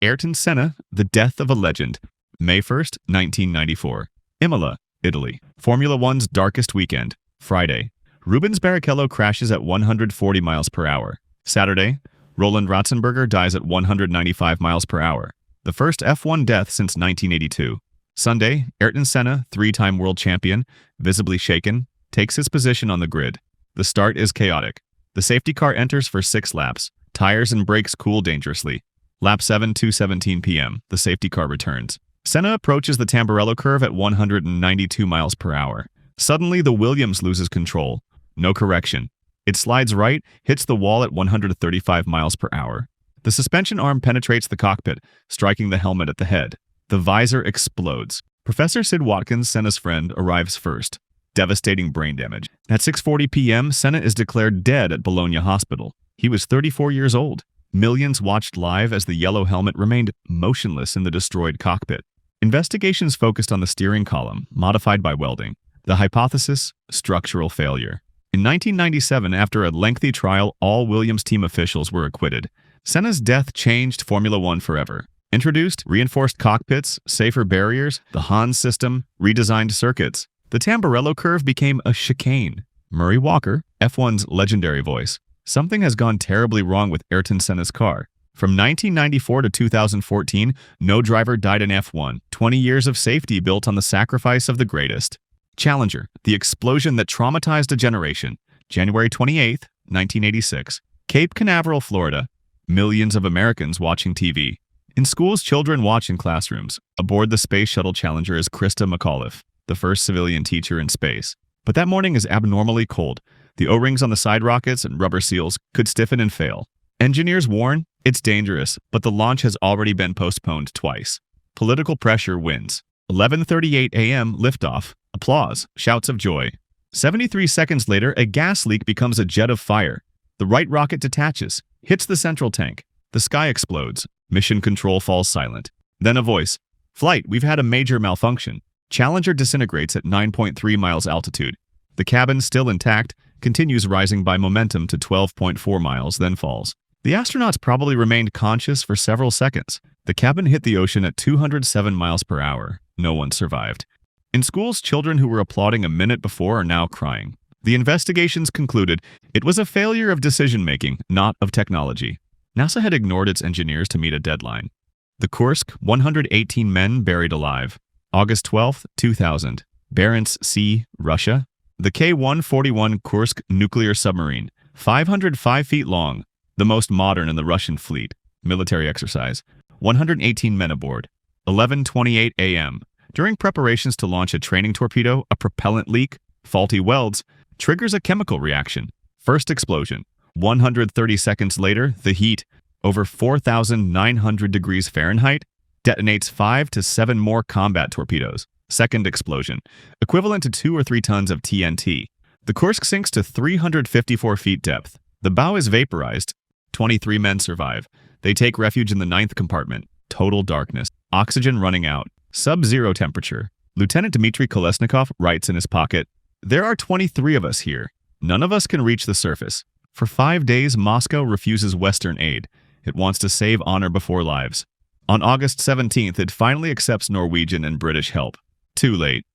Ayrton Senna, the death of a legend. May 1st, 1994. Imola, Italy. Formula One's darkest weekend. Friday. Rubens Barrichello crashes at 140 miles per hour. Saturday. Roland Ratzenberger dies at 195 miles per hour. The first F1 death since 1982. Sunday. Ayrton Senna, three-time world champion, visibly shaken, takes his position on the grid. The start is chaotic. The safety car enters for 6 laps. Tires and brakes cool dangerously. Lap 7, 2:17 p.m. The safety car returns. Senna approaches the Tamburello curve at 192 miles per hour. Suddenly, the Williams loses control. No correction. It slides right, hits the wall at 135 miles per hour. The suspension arm penetrates the cockpit, striking the helmet at the head. The visor explodes. Professor Sid Watkins, Senna's friend, arrives first. Devastating brain damage. At 6:40 p.m., Senna is declared dead at Bologna Hospital. He was 34 years old. Millions watched live as the yellow helmet remained motionless in the destroyed cockpit. Investigations focused on the steering column, modified by welding. The hypothesis: structural failure. In 1997, after a lengthy trial, all Williams team officials were acquitted. Senna's death changed Formula One forever. Introduced reinforced cockpits, safer barriers, the Hans system, redesigned circuits. The Tamburello curve became a chicane. Murray Walker, F1's legendary voice. Something has gone terribly wrong with Ayrton Senna's car. From 1994 to 2014, no driver died in F1. 20 years of safety built on the sacrifice of the greatest. Challenger, the explosion that traumatized a generation. January 28, 1986. Cape Canaveral, Florida. Millions of Americans watching TV. In schools, children watch in classrooms. Aboard the Space Shuttle Challenger is Krista McAuliffe, the first civilian teacher in space. But that morning is abnormally cold. The O-rings on the side rockets and rubber seals could stiffen and fail. Engineers warn, it's dangerous, but the launch has already been postponed twice. Political pressure wins. 11:38 a.m. liftoff. Applause. Shouts of joy. 73 seconds later, a gas leak becomes a jet of fire. The right rocket detaches, hits the central tank. The sky explodes. Mission control falls silent. Then a voice. Flight, we've had a major malfunction. Challenger disintegrates at 9.3 miles altitude. The cabin, still intact, continues rising by momentum to 12.4 miles, then falls. The astronauts probably remained conscious for several seconds. The cabin hit the ocean at 207 miles per hour. No one survived. In schools, children who were applauding a minute before are now crying. The investigations concluded it was a failure of decision-making, not of technology. NASA had ignored its engineers to meet a deadline. The Kursk, 118 men buried alive. August 12, 2000. Barents Sea, Russia. The K-141 Kursk nuclear submarine, 505 feet long, the most modern in the Russian fleet. Military exercise. 118 men aboard. 11:28 a.m. During preparations to launch a training torpedo, a propellant leak, faulty welds, triggers a chemical reaction. First explosion. 130 seconds later, the heat, over 4,900 degrees Fahrenheit, detonates 5 to 7 more combat torpedoes. Second explosion, equivalent to 2 or 3 tons of TNT. The Kursk sinks to 354 feet depth. The bow is vaporized. 23 men survive. They take refuge in the 9th compartment. Total darkness. Oxygen running out. Sub-zero temperature. Lieutenant Dmitry Kolesnikov writes in his pocket, "There are 23 of us here. None of us can reach the surface. For 5 days, Moscow refuses Western aid. It wants to save honor before lives. On August 17th, it finally accepts Norwegian and British help. Too late.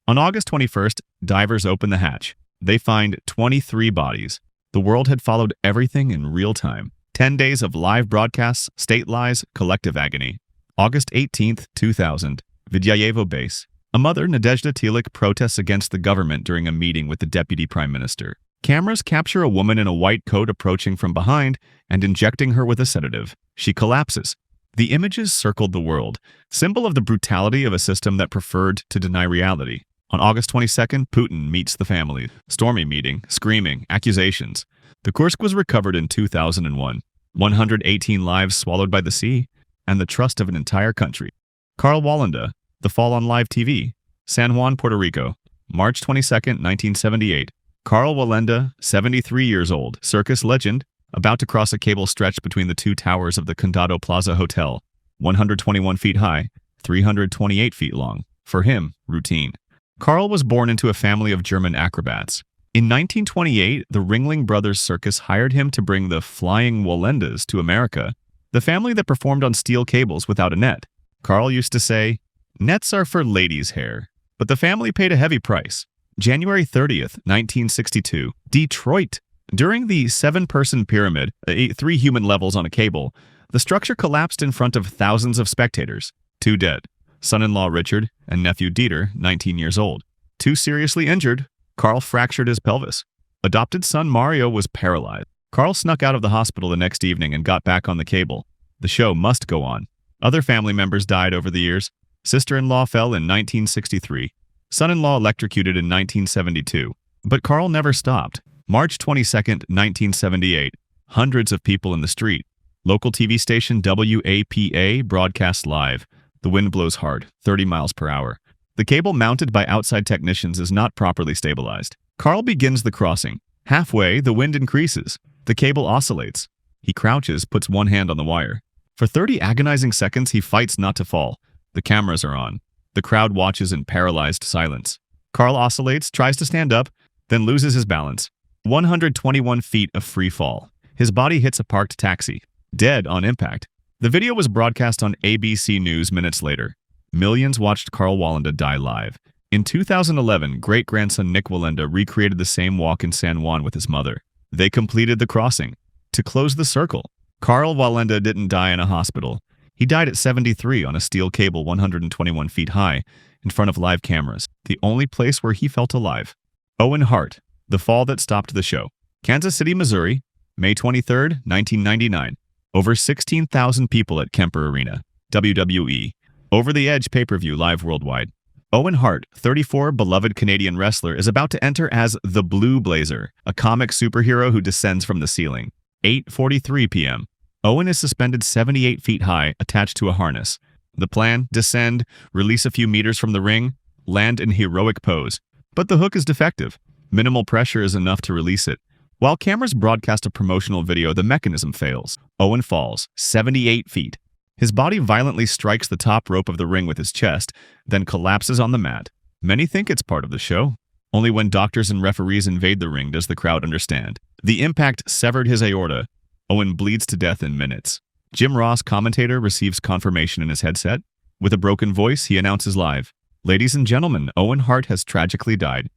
On August 21st, divers open the hatch. They find 23 bodies. The world had followed everything in real time. 10 days of live broadcasts, state lies, collective agony. August 18th, 2000. Vidyayevo Base. A mother, Nadezhda Telik, protests against the government during a meeting with the deputy prime minister. Cameras capture a woman in a white coat approaching from behind and injecting her with a sedative. She collapses. The images circled the world, symbol of the brutality of a system that preferred to deny reality. On August 22nd, Putin meets the family. Stormy meeting, screaming, accusations. The Kursk was recovered in 2001. 118 lives swallowed by the sea, and the trust of an entire country. Karl Wallenda, The Fall on Live TV. San Juan, Puerto Rico. March 22nd, 1978. Karl Wallenda, 73 years old, circus legend, about to cross a cable stretch between the 2 towers of the Condado Plaza Hotel, 121 feet high, 328 feet long. For him, routine. Karl was born into a family of German acrobats. In 1928, the Ringling Brothers Circus hired him to bring the Flying Wallendas to America. the family that performed on steel cables without a net. Karl used to say, "Nets are for ladies' hair." But the family paid a heavy price. January 30th, 1962, Detroit. During the 7-person pyramid, 3 human levels on a cable, the structure collapsed in front of thousands of spectators. 2 dead. Son-in-law Richard and nephew Dieter, 19 years old. 2 seriously injured. Karl fractured his pelvis. Adopted son Mario was paralyzed. Karl snuck out of the hospital the next evening and got back on the cable. The show must go on. Other family members died over the years. Sister-in-law fell in 1963. Son-in-law electrocuted in 1972. But Karl never stopped. March 22, 1978. Hundreds of people in the street. Local TV station WAPA broadcasts live. The wind blows hard, 30 miles per hour. The cable mounted by outside technicians is not properly stabilized. Karl begins the crossing. Halfway, the wind increases. The cable oscillates. He crouches, puts one hand on the wire. For 30 agonizing seconds, he fights not to fall. The cameras are on. The crowd watches in paralyzed silence. Karl oscillates, tries to stand up, then loses his balance. 121 feet of free fall. His body hits a parked taxi. Dead on impact. The video was broadcast on ABC News minutes later. Millions watched Karl Wallenda die live. In 2011, great-grandson Nick Wallenda recreated the same walk in San Juan with his mother. They completed the crossing. To close the circle, Karl Wallenda didn't die in a hospital. He died at 73 on a steel cable 121 feet high, in front of live cameras, the only place where he felt alive. Owen Hart, the fall that stopped the show. Kansas City, Missouri, May 23, 1999. Over 16,000 people at Kemper Arena. WWE. Over the Edge pay-per-view live worldwide. Owen Hart, 34, beloved Canadian wrestler, is about to enter as the Blue Blazer, a comic superhero who descends from the ceiling. 8:43 p.m. Owen is suspended 78 feet high, attached to a harness. The plan: descend, release a few meters from the ring, land in heroic pose. But the hook is defective. Minimal pressure is enough to release it. While cameras broadcast a promotional video, the mechanism fails. Owen falls 78 feet. His body violently strikes the top rope of the ring with his chest, then collapses on the mat. Many think it's part of the show. Only when doctors and referees invade the ring does the crowd understand. The impact severed his aorta. Owen bleeds to death in minutes. Jim Ross, commentator, receives confirmation in his headset. With a broken voice, he announces live, "Ladies and gentlemen, Owen Hart has tragically died."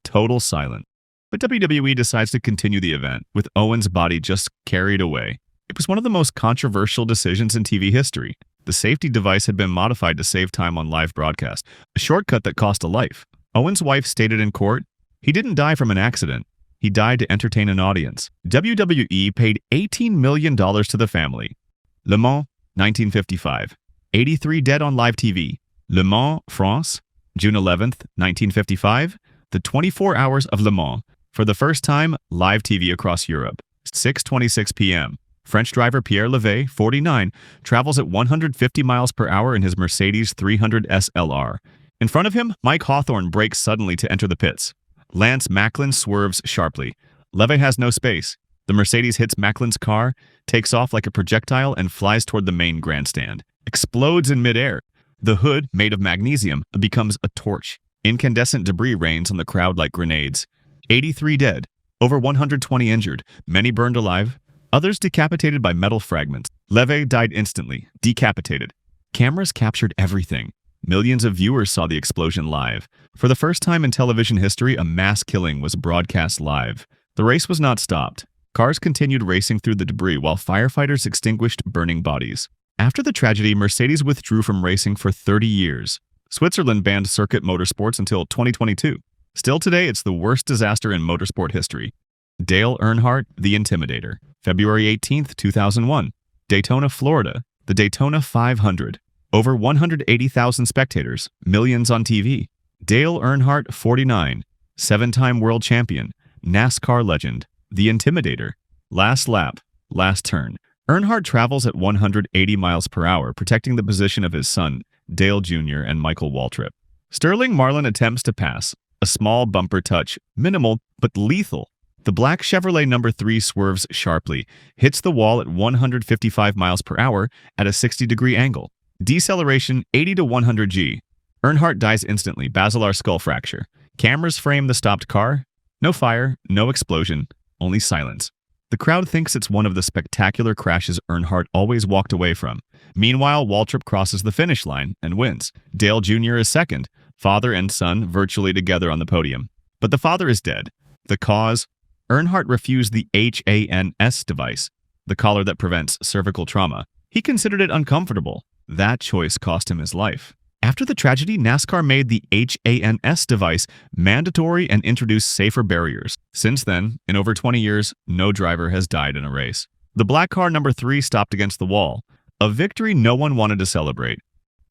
Total silence. But WWE decides to continue the event, with Owen's body just carried away. It was one of the most controversial decisions in TV history. The safety device had been modified to save time on live broadcast, a shortcut that cost a life. Owen's wife stated in court, "He didn't die from an accident. He died to entertain an audience." WWE paid $18 million to the family. Le Mans, 1955. 83 dead on live TV. Le Mans, France, June 11th, 1955. The 24 hours of Le Mans. For the first time, live TV across Europe. 6:26 p.m. French driver Pierre Levay, 49, travels at 150 miles per hour in his Mercedes 300 SLR. In front of him, Mike Hawthorne brakes suddenly to enter the pits. Lance Macklin swerves sharply. Levay has no space. The Mercedes hits Macklin's car, takes off like a projectile, and flies toward the main grandstand. Explodes in midair. The hood, made of magnesium, becomes a torch. Incandescent debris rains on the crowd like grenades. 83 dead, over 120 injured, many burned alive, others decapitated by metal fragments. Levay died instantly, decapitated. Cameras captured everything. Millions of viewers saw the explosion live. For the first time in television history, a mass killing was broadcast live. The race was not stopped. Cars continued racing through the debris while firefighters extinguished burning bodies. After the tragedy, Mercedes withdrew from racing for 30 years. Switzerland banned circuit motorsports until 2022. Still today, it's the worst disaster in motorsport history. Dale Earnhardt, the Intimidator. February 18, 2001. Daytona, Florida. The Daytona 500. Over 180,000 spectators, millions on TV. Dale Earnhardt, 49. 7-time world champion. NASCAR legend. The Intimidator. Last lap. Last turn. Earnhardt travels at 180 miles per hour, protecting the position of his son, Dale Jr. and Michael Waltrip. Sterling Marlin attempts to pass. A small bumper touch, minimal but lethal. The black Chevrolet No. 3 swerves sharply, hits the wall at 155 miles per hour at a 60-degree angle. Deceleration 80 to 100 G. Earnhardt dies instantly, basilar skull fracture. Cameras frame the stopped car. No fire, no explosion, only silence. The crowd thinks it's one of the spectacular crashes Earnhardt always walked away from. Meanwhile, Waltrip crosses the finish line and wins. Dale Jr. is second, father and son virtually together on the podium. But the father is dead. The cause? Earnhardt refused the HANS device, the collar that prevents cervical trauma. He considered it uncomfortable. That choice cost him his life. After the tragedy, NASCAR made the HANS device mandatory and introduced safer barriers. Since then, in over 20 years, no driver has died in a race. The black car number 3 stopped against the wall, a victory no one wanted to celebrate.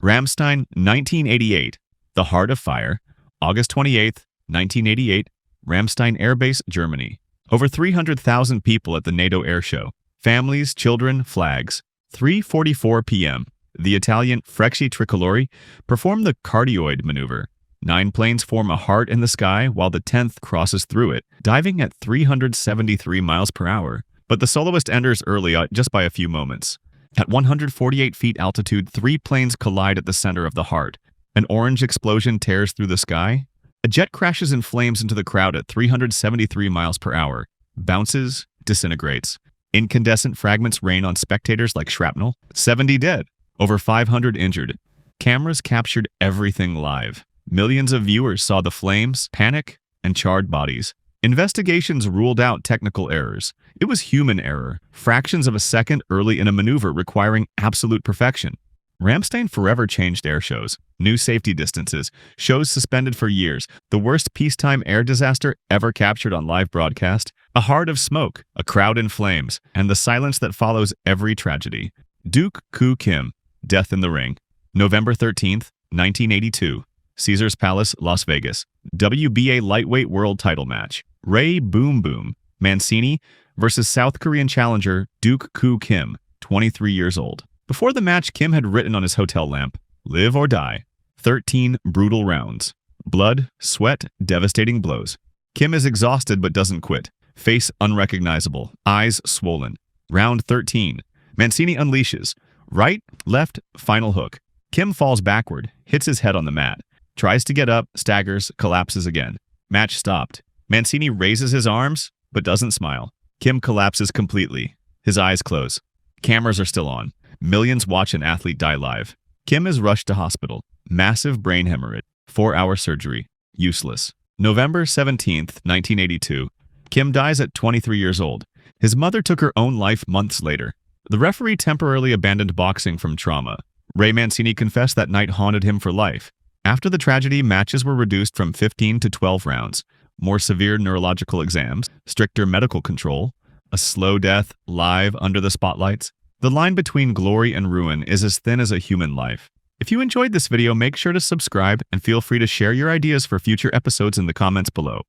Ramstein, 1988. The Heart of Fire, August 28, 1988, Ramstein Air Base, Germany. Over 300,000 people at the NATO Air Show. Families, children, flags. 3:44 p.m. The Italian Frecce Tricolori performed the cardioid maneuver. 9 planes form a heart in the sky while the 10th crosses through it, diving at 373 miles per hour. But the soloist enters early just by a few moments. At 148 feet altitude, 3 planes collide at the center of the heart. An orange explosion tears through the sky. A jet crashes in flames into the crowd at 373 miles per hour, bounces, disintegrates. Incandescent fragments rain on spectators like shrapnel. 70 dead. Over 500 injured. Cameras captured everything live. Millions of viewers saw the flames, panic, and charred bodies. Investigations ruled out technical errors. It was human error, fractions of a second early in a maneuver requiring absolute perfection. Ramstein forever changed air shows. New safety distances, shows suspended for years, the worst peacetime air disaster ever captured on live broadcast, a heart of smoke, a crowd in flames, and the silence that follows every tragedy. Duk Koo Kim, Death in the Ring. November 13th, 1982. Caesars Palace, Las Vegas. WBA lightweight world title match. Ray Boom Boom Mancini versus South Korean challenger Duk Koo Kim, 23 years old. Before the match, Kim had written on his hotel lamp, "Live or die." 13 brutal rounds. Blood, sweat, devastating blows. Kim is exhausted but doesn't quit. Face unrecognizable, eyes swollen. Round 13. Mancini unleashes. Right, left, final hook. Kim falls backward, hits his head on the mat. Tries to get up, staggers, collapses again. Match stopped. Mancini raises his arms, but doesn't smile. Kim collapses completely. His eyes close. Cameras are still on. Millions watch an athlete die live. Kim is rushed to hospital. Massive brain hemorrhage. 4-hour surgery. Useless. November 17th, 1982. Kim dies at 23 years old. His mother took her own life months later. The referee temporarily abandoned boxing from trauma. Ray Mancini confessed that night haunted him for life. After the tragedy, matches were reduced from 15 to 12 rounds. More severe neurological exams, stricter medical control, a slow death live under the spotlights. The line between glory and ruin is as thin as a human life. If you enjoyed this video, make sure to subscribe and feel free to share your ideas for future episodes in the comments below.